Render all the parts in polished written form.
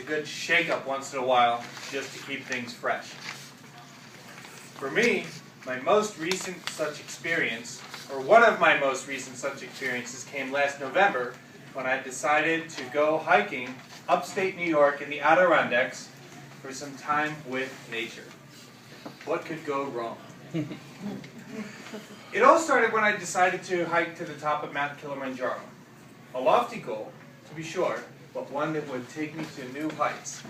good shakeup once in a while just to keep things fresh. For me, my most recent such experience, or one of my most recent such experiences, came last November when I decided to go hiking upstate New York in the Adironacks for some time with nature. What could go wrong? It all started when I decided to hike to the top of Mount Kilimanjaro. A lofty goal, to be sure, but one that would take me to new heights.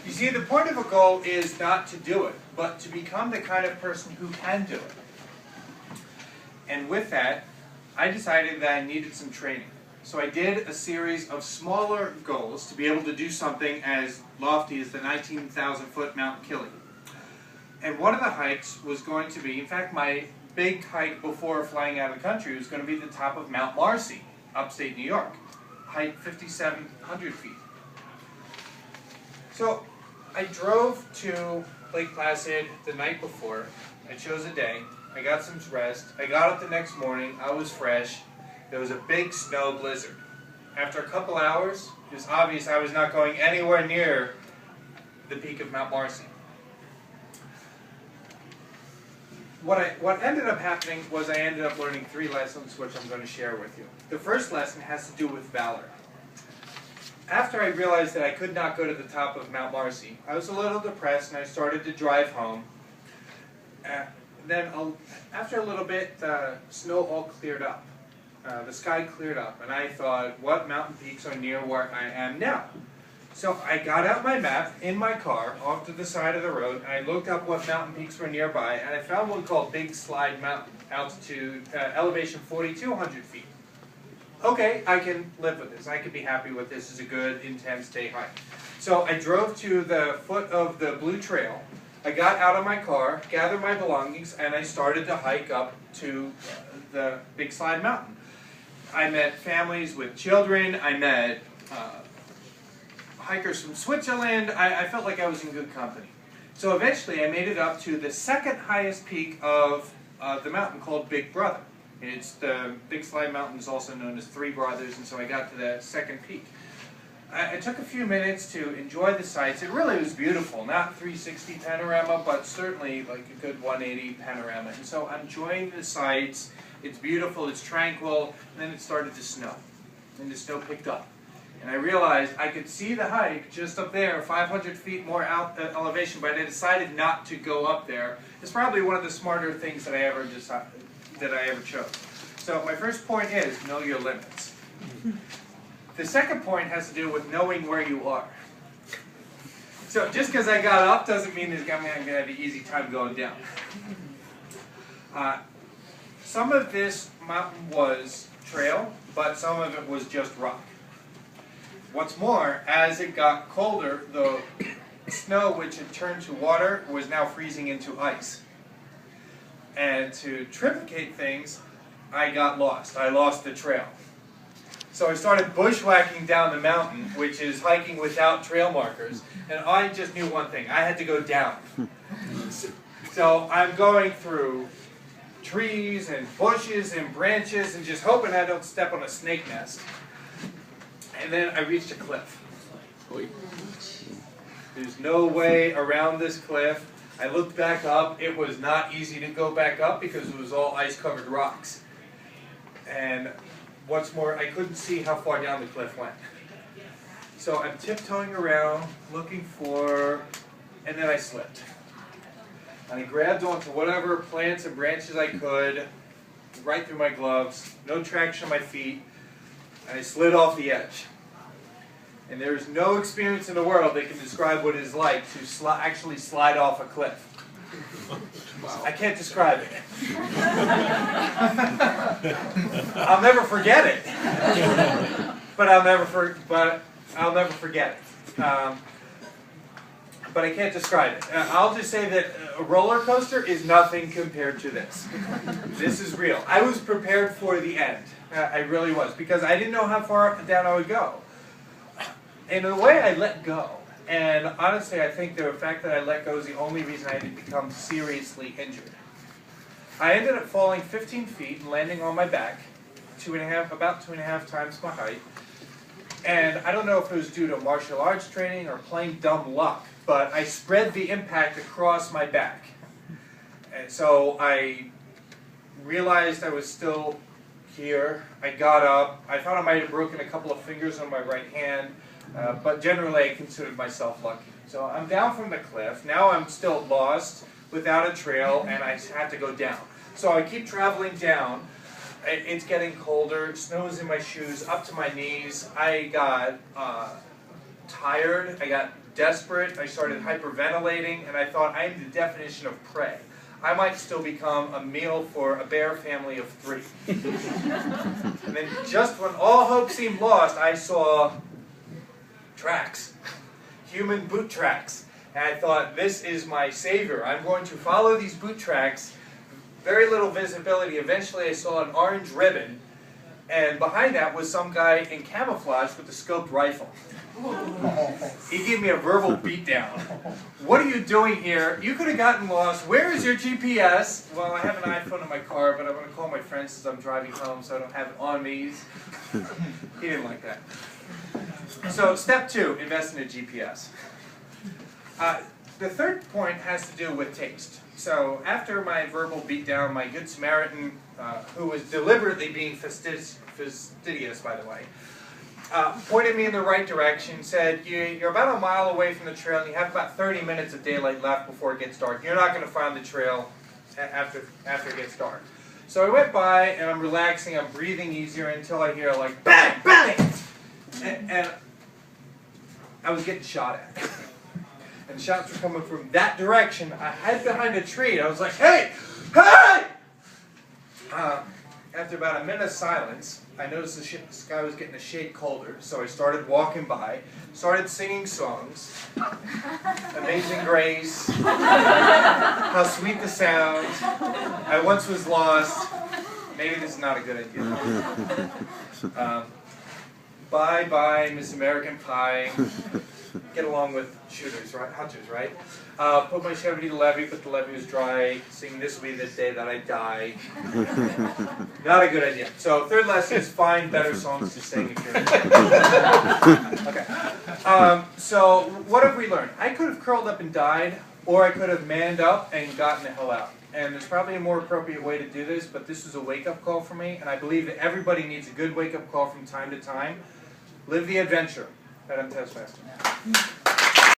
You see, the point of a goal is not to do it, but to become the kind of person who can do it. And with that, I decided that I needed some training. So I did a series of smaller goals to be able to do something as lofty as the 19,000-foot Mount Kili. And one of the hikes was going to be, in fact, my big hike before flying out of the country was going to be the top of Mount Marcy, upstate New York, height 5,700 feet. So I drove to Lake Placid the night before. I chose a day. I got some rest. I got up the next morning. I was fresh. There was a big snow blizzard. After a couple hours, it was obvious I was not going anywhere near the peak of Mount Marcy. What ended up happening was I ended up learning 3 lessons which I'm going to share with you. The first lesson has to do with valor. After I realized that I could not go to the top of Mount Marcy, I was a little depressed and I started to drive home. Then after a little bit, the snow all cleared up. The sky cleared up, and I thought, what mountain peaks are near where I am now? So I got out my map in my car off to the side of the road, and I looked up what mountain peaks were nearby, and I found one called Big Slide Mountain, altitude, elevation 4,200 feet. Okay, I can live with this. I can be happy with this. It's a good, intense day hike. So I drove to the foot of the Blue Trail. I got out of my car, gathered my belongings, and I started to hike up to the Big Slide Mountain. I met families with children. I met hikers from Switzerland. I felt like I was in good company. So eventually I made it up to the second highest peak of the mountain called Big Brother. It's the Big Slide Mountain is also known as Three Brothers, and so I got to the second peak. I took a few minutes to enjoy the sights. It really was beautiful, not 360 panorama, but certainly like a good 180 panorama. And so I'm enjoying the sights. It's beautiful, it's tranquil, and then it started to snow. And the snow picked up. And I realized I could see the hike just up there, 500 feet more elevation, but I decided not to go up there. It's probably one of the smarter things that I ever chose. So my first point is, know your limits. The second point has to do with knowing where you are. So just because I got up doesn't mean I'm going to have an easy time going down. Some of this mountain was trail, but some of it was just rock. What's more, as it got colder, the snow which had turned to water was now freezing into ice. And to triplicate things, I got lost. I lost the trail. So I started bushwhacking down the mountain, which is hiking without trail markers, and I just knew one thing. I had to go down. So I'm going through trees and bushes and branches and just hoping I don't step on a snake nest. And then I reached a cliff. There's no way around this cliff. I looked back up. It was not easy to go back up because it was all ice-covered rocks. And what's more, I couldn't see how far down the cliff went. So I'm tiptoeing around, looking for, and then I slipped. And I grabbed onto whatever plants and branches I could, right through my gloves, no traction on my feet, and I slid off the edge. And there is no experience in the world that can describe what it is like to actually slide off a cliff. Wow. I can't describe it. I'll never forget it. But I'll never forget it. But I can't describe it. I'll just say that a roller coaster is nothing compared to this. This is real. I was prepared for the end. I really was, because I didn't know how far down I would go. And in a way, I let go. And honestly, I think the fact that I let go is the only reason I didn't become seriously injured. I ended up falling 15 feet and landing on my back, about 2.5 times my height. And I don't know if it was due to martial arts training or plain dumb luck, but I spread the impact across my back. And so I realized I was still here. I got up. I thought I might have broken a couple of fingers on my right hand, but generally I considered myself lucky. So I'm down from the cliff. Now I'm still lost without a trail, and I have to go down. So I keep traveling down. It's getting colder. Snow's in my shoes up to my knees. I got tired. I got desperate. I started hyperventilating, and I thought, I'm the definition of prey. I might still become a meal for a bear family of 3. And then just when all hope seemed lost, I saw tracks. Human boot tracks. And I thought, this is my savior. I'm going to follow these boot tracks. Very little visibility. Eventually I saw an orange ribbon, and behind that was some guy in camouflage with a scoped rifle. He gave me a verbal beatdown. What are you doing here? You could have gotten lost. Where is your GPS? Well, I have an iPhone in my car, but I'm going to call my friend since I'm driving home, so I don't have it on me. He didn't like that. So step 2, invest in a GPS. The third point has to do with taste. So after my verbal beatdown, my good Samaritan, who was deliberately being fastidious, by the way, pointed me in the right direction, said, you're about a mile away from the trail, and you have about 30 minutes of daylight left before it gets dark. You're not going to find the trail after it gets dark. So I went by, and I'm relaxing, I'm breathing easier until I hear like, bang, bang! And I was getting shot at. And shots were coming from that direction. I hid behind a tree, and I was like, hey! Hey! After about a minute of silence, I noticed the sky was getting a shade colder, so I started walking by, started singing songs. Amazing Grace, How Sweet the Sound, I Once Was Lost. Maybe this is not a good idea. Bye Bye, Miss American Pie. Get along with shooters, right? Hunters, right? Put my Chevy to the levee, but the levee was dry. Sing This Will Be the Day That I Die. Not a good idea. So third lesson is find better songs to sing if you're Okay. So what have we learned? I could have curled up and died, or I could have manned up and gotten the hell out. And there's probably a more appropriate way to do this, but this was a wake-up call for me, and I believe that everybody needs a good wake-up call from time to time. Live the adventure. Toastmaster.